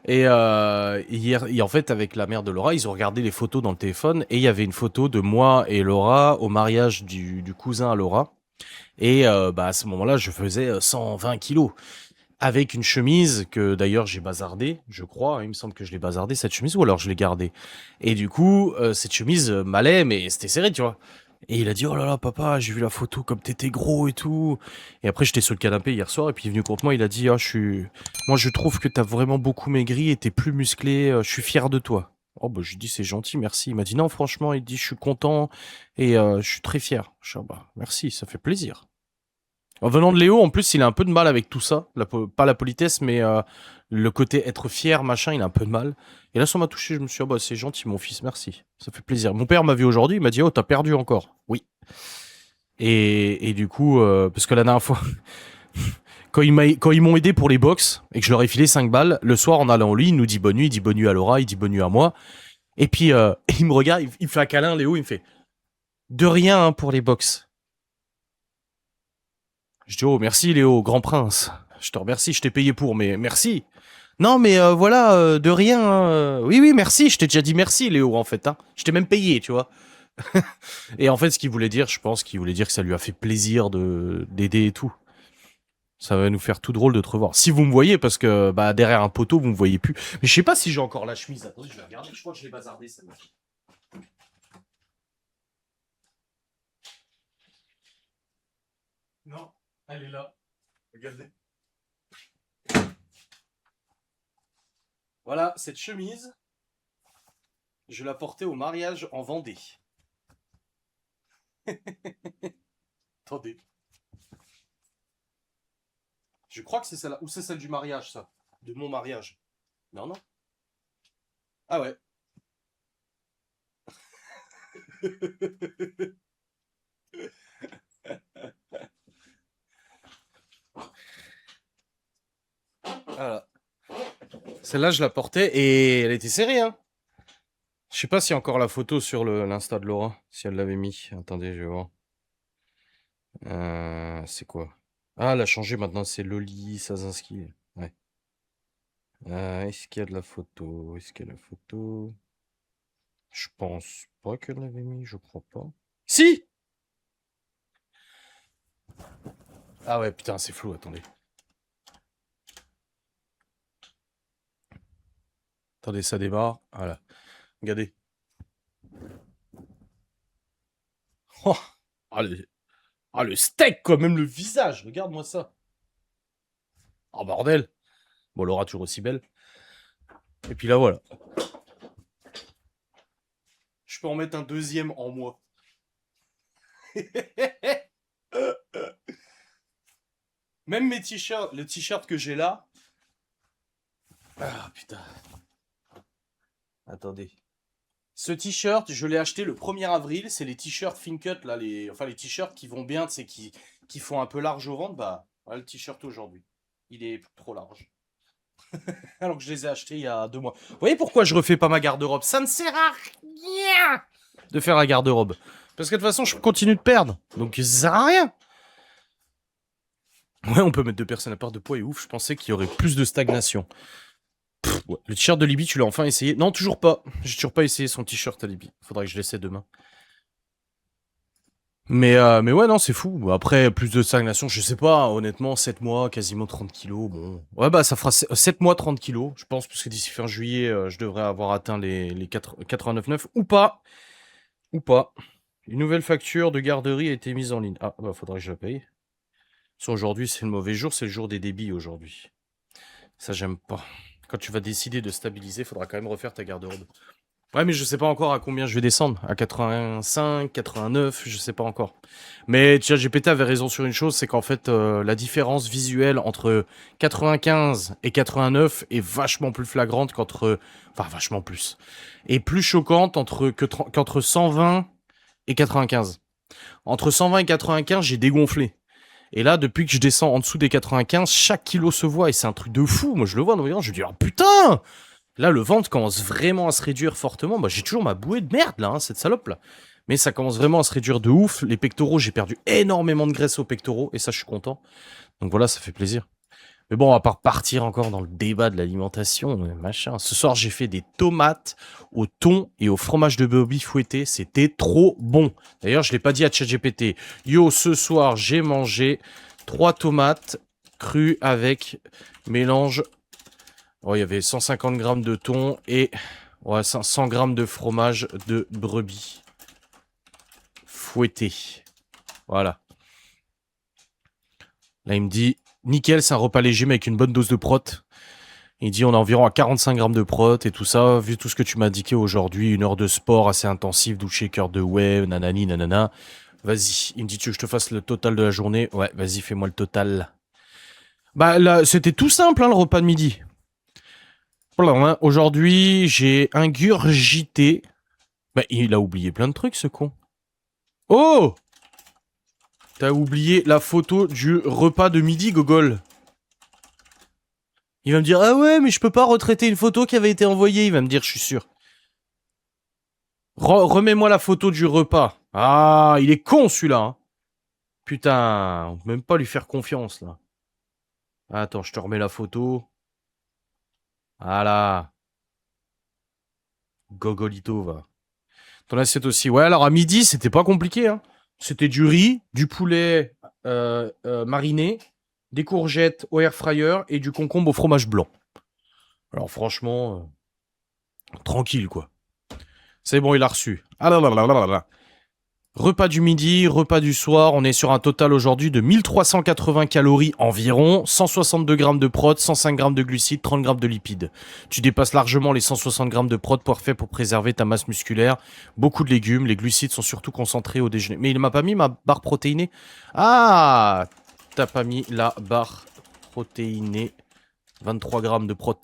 Hier, et en fait, avec la mère de Laura, ils ont regardé les photos dans le téléphone et il y avait une photo de moi et Laura au mariage du cousin à Laura. Et bah, à ce moment-là, je faisais 120 kilos. Avec une chemise que d'ailleurs j'ai bazardée, je crois. Il me semble que je l'ai bazardée, cette chemise, ou alors je l'ai gardée. Et du coup, cette chemise m'allait, mais c'était serré, tu vois. Et il a dit, oh là là, papa, j'ai vu la photo comme t'étais gros et tout. Et après, j'étais sur le canapé hier soir, et puis il est venu contre moi, il a dit, ah, moi, je trouve que t'as vraiment beaucoup maigri et t'es plus musclé, je suis fier de toi. Oh, bah, je lui dis, c'est gentil, merci. Il m'a dit, non, franchement, il dit, je suis content et je suis très fier. Je dis, ah, bah, merci, ça fait plaisir. En venant de Léo, en plus, il a un peu de mal avec tout ça. Pas la politesse, mais le côté être fier, machin, il a un peu de mal. Et là, ça m'a touché. Je me suis dit, ah bah, c'est gentil, mon fils, merci. Ça fait plaisir. Mon père m'a vu aujourd'hui, il m'a dit, oh, t'as perdu encore. Oui. Et du coup, parce que la dernière fois, quand ils m'ont aidé pour les box et que je leur ai filé 5 balles, le soir, en allant au lit, il nous dit bonne nuit, il dit bonne nuit à Laura, il dit bonne nuit à moi. Et puis, il me regarde, il me fait un câlin, Léo, il me fait de rien hein, pour les box. Je dis, oh, merci Léo, grand prince. Je te remercie, je t'ai payé pour, mais merci. Non, mais voilà, de rien. Hein. Oui, oui, merci, je t'ai déjà dit merci Léo, en fait. Hein. Je t'ai même payé, tu vois. Et en fait, ce qu'il voulait dire, je pense qu'il voulait dire que ça lui a fait plaisir d'aider et tout. Ça va nous faire tout drôle de te revoir. Si vous me voyez, parce que bah, derrière un poteau, vous me voyez plus. Mais je sais pas si j'ai encore la chemise. Attendez, je vais regarder. Je crois que je l'ai bazardée, celle-là. Non, elle est là. Regardez. Voilà, cette chemise, je la portais au mariage en Vendée. Attendez. Je crois que c'est celle-là. Ou c'est celle du mariage, ça. De mon mariage. Non, non. Ah ouais. Voilà. Celle-là, je la portais et elle était serrée, hein. Je sais pas s'il y a encore la photo sur l'Insta de Laura, si elle l'avait mis. Attendez, je vais voir. C'est quoi? Ah, elle a changé maintenant, c'est Loli Sazinski. Ouais. Est-ce qu'il y a de la photo? Est-ce qu'il y a la photo? Je pense pas qu'elle l'avait mis, je crois pas. Si! Ah ouais, putain, c'est flou, attendez. Attendez, ça démarre. Voilà. Regardez. Oh, ah, le steak, quoi, même le visage. Regarde-moi ça. Oh, bordel. Bon, Laura, toujours aussi belle. Et puis là, voilà. Je peux en mettre un deuxième en moi. Même mes t-shirts, le t-shirt que j'ai là. Ah, putain. Attendez. Ce t-shirt, je l'ai acheté le 1er avril. C'est les t-shirts Fincut, là, enfin les t-shirts qui vont bien, c'est qui font un peu large au ventre. Bah, voilà le t-shirt aujourd'hui. Il est trop large. Alors que je les ai achetés il y a 2 mois. Vous voyez pourquoi je refais pas ma garde-robe? Ça ne sert à rien de faire la garde-robe. Parce que de toute façon, je continue de perdre. Donc ça sert à rien. Ouais, on peut mettre 2 personnes à part de poids et ouf, je pensais qu'il y aurait plus de stagnation. Ouais. Le t-shirt de Libye, tu l'as enfin essayé? Non, toujours pas. J'ai toujours pas essayé son t-shirt à Libye. Faudrait que je l'essaie demain. Mais ouais, non, c'est fou. Après, plus de stagnation, je sais pas. Honnêtement, 7 mois, quasiment 30 kilos. Bon. Ouais, bah, ça fera 7 mois, 30 kilos. Je pense, puisque d'ici fin juillet, je devrais avoir atteint les 89,9 ou pas. Ou pas. Une nouvelle facture de garderie a été mise en ligne. Ah, bah, faudrait que je la paye. Parce qu'aujourd'hui, c'est le mauvais jour, c'est le jour des débits aujourd'hui. Ça, j'aime pas. Quand tu vas décider de stabiliser, faudra quand même refaire ta garde-robe. Ouais, mais je sais pas encore à combien je vais descendre. À 85, 89, je sais pas encore. Mais ChatGPT avait raison sur une chose, c'est qu'en fait, la différence visuelle entre 95 et 89 est vachement plus flagrante qu'entre... Enfin, vachement plus. Et plus choquante qu'entre 120 et 95. Entre 120 et 95, j'ai dégonflé. Et là, depuis que je descends en dessous des 95, chaque kilo se voit et c'est un truc de fou. Moi, je le vois dans les gens, je me dis, oh putain! Là, le ventre commence vraiment à se réduire fortement. Bah, j'ai toujours ma bouée de merde, là, hein, cette salope, là. Mais ça commence vraiment à se réduire de ouf. Les pectoraux, j'ai perdu énormément de graisse aux pectoraux et ça, je suis content. Donc voilà, ça fait plaisir. Mais bon, on va pas repartir encore dans le débat de l'alimentation, machin. Ce soir, j'ai fait des tomates au thon et au fromage de brebis fouetté. C'était trop bon. D'ailleurs, je l'ai pas dit à ChatGPT. Yo, ce soir, j'ai mangé 3 tomates crues avec mélange. Oh, il y avait 150 grammes de thon et ouais, 100 grammes de fromage de brebis fouetté. Voilà. Là, il me dit, nickel, c'est un repas léger mais avec une bonne dose de prot. Il dit, on est environ à 45 grammes de prot et tout ça. Vu tout ce que tu m'as indiqué aujourd'hui, 1 heure de sport assez intensif, douche shaker de whey, nanani, nanana. Vas-y. Il me dit, tu veux que je te fasse le total de la journée? Ouais, vas-y, fais-moi le total. Bah, là, c'était tout simple, hein, le repas de midi. Voilà, aujourd'hui, j'ai ingurgité. Bah, il a oublié plein de trucs, ce con. Oh! T'as oublié la photo du repas de midi, Gogol. Il va me dire, ah ouais, mais je peux pas retraiter une photo qui avait été envoyée. Il va me dire, je suis sûr. Remets-moi la photo du repas. Ah, il est con, celui-là. Hein. Putain, on peut même pas lui faire confiance, là. Attends, je te remets la photo. Voilà. Gogolito, va. Ton assiette aussi. Ouais, alors à midi, c'était pas compliqué, hein. C'était du riz, du poulet mariné, des courgettes au air fryer et du concombre au fromage blanc. Alors franchement, tranquille, quoi. C'est bon, il a reçu. Ah là là là là là. Repas du midi, repas du soir, on est sur un total aujourd'hui de 1380 calories environ, 162 grammes de prot, 105 grammes de glucides, 30 grammes de lipides. Tu dépasses largement les 160 grammes de prot, parfait pour préserver ta masse musculaire. Beaucoup de légumes, les glucides sont surtout concentrés au déjeuner. Mais il m'a pas mis ma barre protéinée. Ah, t'as pas mis la barre protéinée. 23 grammes de prot.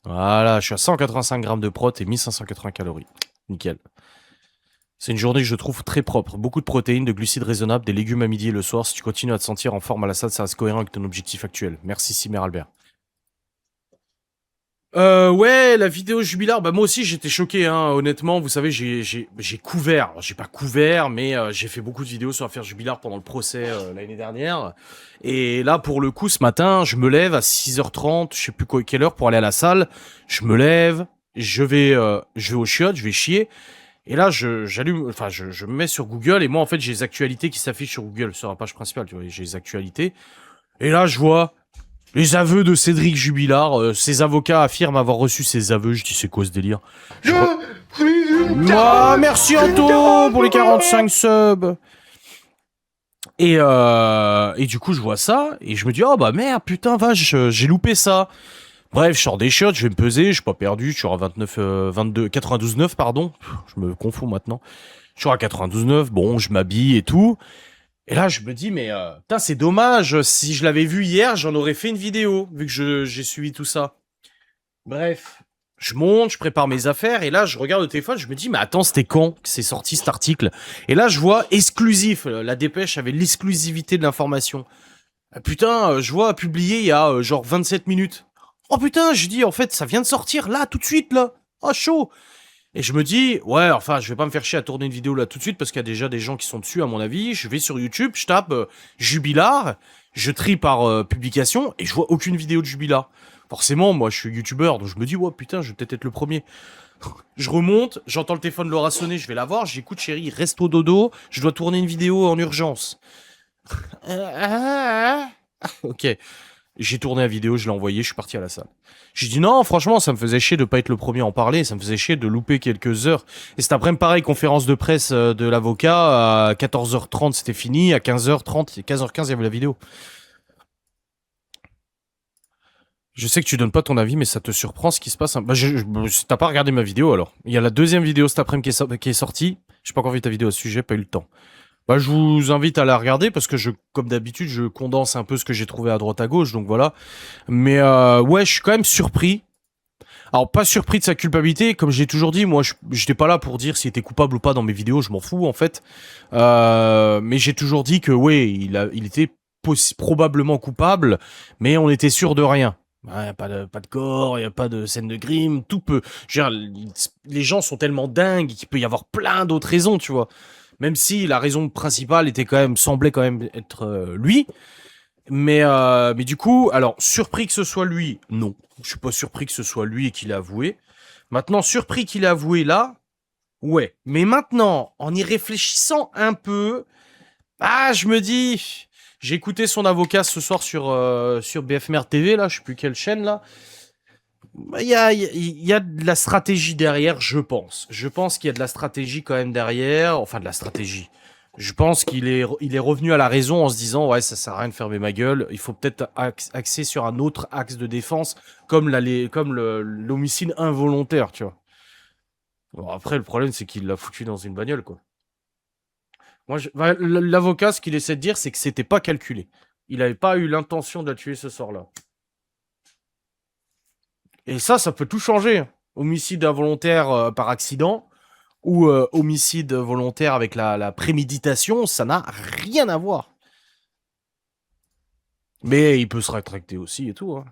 Voilà, je suis à 185 grammes de prot et 1580 calories. Nickel. C'est une journée que je trouve très propre. Beaucoup de protéines, de glucides raisonnables, des légumes à midi et le soir. Si tu continues à te sentir en forme à la salle, ça reste cohérent avec ton objectif actuel. Merci Simer Albert. Ouais, la vidéo jubilaire, bah moi aussi j'étais choqué, hein, honnêtement, vous savez, j'ai couvert, alors, j'ai pas couvert, mais j'ai fait beaucoup de vidéos sur l'affaire jubilaire pendant le procès l'année dernière, et là, pour le coup, ce matin, je me lève à 6h30, je sais plus quelle heure pour aller à la salle, je me lève, je vais au chiottes, je vais chier, et là, j'allume, enfin, je me mets sur Google, et moi, en fait, j'ai les actualités qui s'affichent sur Google, sur la page principale, tu vois, j'ai les actualités, et là, je vois les aveux de Cédric Jubilard. Ses avocats affirment avoir reçu ses aveux. Je dis, c'est quoi ce délire? Moi, merci Anto pour les 45 subs. Et du coup, je vois ça et je me dis, oh bah merde, putain, vache, j'ai loupé ça. Bref, je sors des shots, je vais me peser, je suis pas perdu, je suis à 92,9, pardon. Je me confonds maintenant. Je suis à 92,9, bon, je m'habille et tout. Et là, je me dis, mais putain, c'est dommage. Si je l'avais vu hier, j'en aurais fait une vidéo, vu que j'ai suivi tout ça. Bref, je monte, je prépare mes affaires, et là, je regarde le téléphone, je me dis, mais attends, c'était quand que c'est sorti cet article? Et là, je vois exclusif. La dépêche avait l'exclusivité de l'information. Ah, putain, je vois publié il y a genre 27 minutes. Oh putain, je dis, en fait, ça vient de sortir là, tout de suite, là. Oh, chaud. Et je me dis, ouais, enfin, je vais pas me faire chier à tourner une vidéo là tout de suite parce qu'il y a déjà des gens qui sont dessus, à mon avis. Je vais sur YouTube, je tape Jubilard, je trie par publication et je vois aucune vidéo de Jubilard. Forcément, moi, je suis youtubeur, donc je me dis, ouais, putain, je vais peut-être être le premier. Je remonte, j'entends le téléphone Laura sonner, je vais la voir, j'écoute, chérie, reste au dodo, je dois tourner une vidéo en urgence. Ok. J'ai tourné la vidéo, je l'ai envoyée, je suis parti à la salle. J'ai dit non, franchement, ça me faisait chier de pas être le premier à en parler, ça me faisait chier de louper quelques heures. Et cet après-midi, pareil, conférence de presse de l'avocat, à 14h30 c'était fini, à 15h30, 15h15 il y avait la vidéo. Je sais que tu donnes pas ton avis, mais ça te surprend ce qui se passe. Bah, t'as pas regardé ma vidéo alors. Il y a la deuxième vidéo cet après-midi qui est sortie. J'ai pas encore vu ta vidéo à ce sujet, pas eu le temps. Bah, je vous invite à la regarder parce que comme d'habitude, je condense un peu ce que j'ai trouvé à droite à gauche, donc voilà. Mais ouais, je suis quand même surpris. Alors, pas surpris de sa culpabilité, comme j'ai toujours dit, moi, j'étais pas là pour dire s'il était coupable ou pas dans mes vidéos, je m'en fous en fait. Mais j'ai toujours dit que ouais, il était probablement coupable, mais on était sûr de rien. Il y a pas de corps, il y a pas de scène de crime, tout peut. Je veux dire, les gens sont tellement dingues qu'il peut y avoir plein d'autres raisons, tu vois. Même si la raison principale semblait quand même être lui. Mais du coup, alors, surpris que ce soit lui, non. Je suis pas surpris que ce soit lui et qu'il ait avoué. Maintenant, surpris qu'il ait avoué là, ouais. Mais maintenant, en y réfléchissant un peu, je me dis... J'ai écouté son avocat ce soir sur BFMR TV, là, je sais plus quelle chaîne, là. Bah, il y a de la stratégie derrière, je pense. Je pense qu'il y a de la stratégie quand même derrière. Enfin, de la stratégie. Je pense il est revenu à la raison en se disant, ouais, ça sert à rien de fermer ma gueule. Il faut peut-être axer sur un autre axe de défense, comme l'homicide involontaire, tu vois. Bon, après, le problème, c'est qu'il l'a foutu dans une bagnole, quoi. L'avocat, ce qu'il essaie de dire, c'est que c'était pas calculé. Il avait pas eu l'intention de la tuer ce soir-là. Et ça peut tout changer. Homicide involontaire par accident ou homicide volontaire avec la préméditation, ça n'a rien à voir. Mais il peut se rétracter aussi et tout. Hein.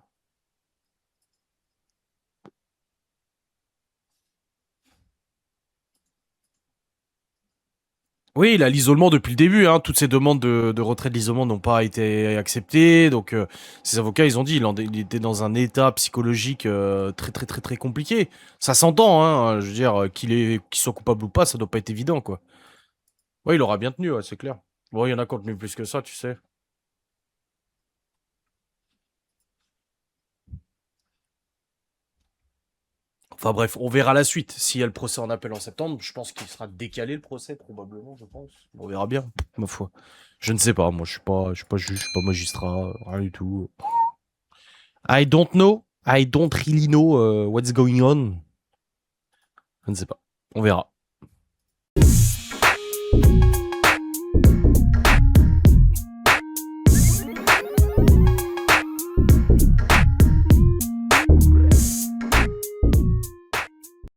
Oui, il a l'isolement depuis le début. Hein. Toutes ses demandes de retrait de l'isolement n'ont pas été acceptées. Donc, ses avocats, ils ont dit il était dans un état psychologique très, très, très, très compliqué. Ça s'entend, hein. Je veux dire, qu'il soit coupable ou pas, ça doit pas être évident, quoi. Oui, il aura bien tenu, ouais, c'est clair. Bon, il y en a qui ont tenu plus que ça, tu sais. Enfin bref, on verra la suite. S'il y a le procès en appel en septembre, je pense qu'il sera décalé le procès, probablement, je pense. On verra bien, ma foi. Je ne sais pas, moi je suis pas juge, je suis pas magistrat, rien du tout. I don't know. I don't really know what's going on. Je ne sais pas. On verra.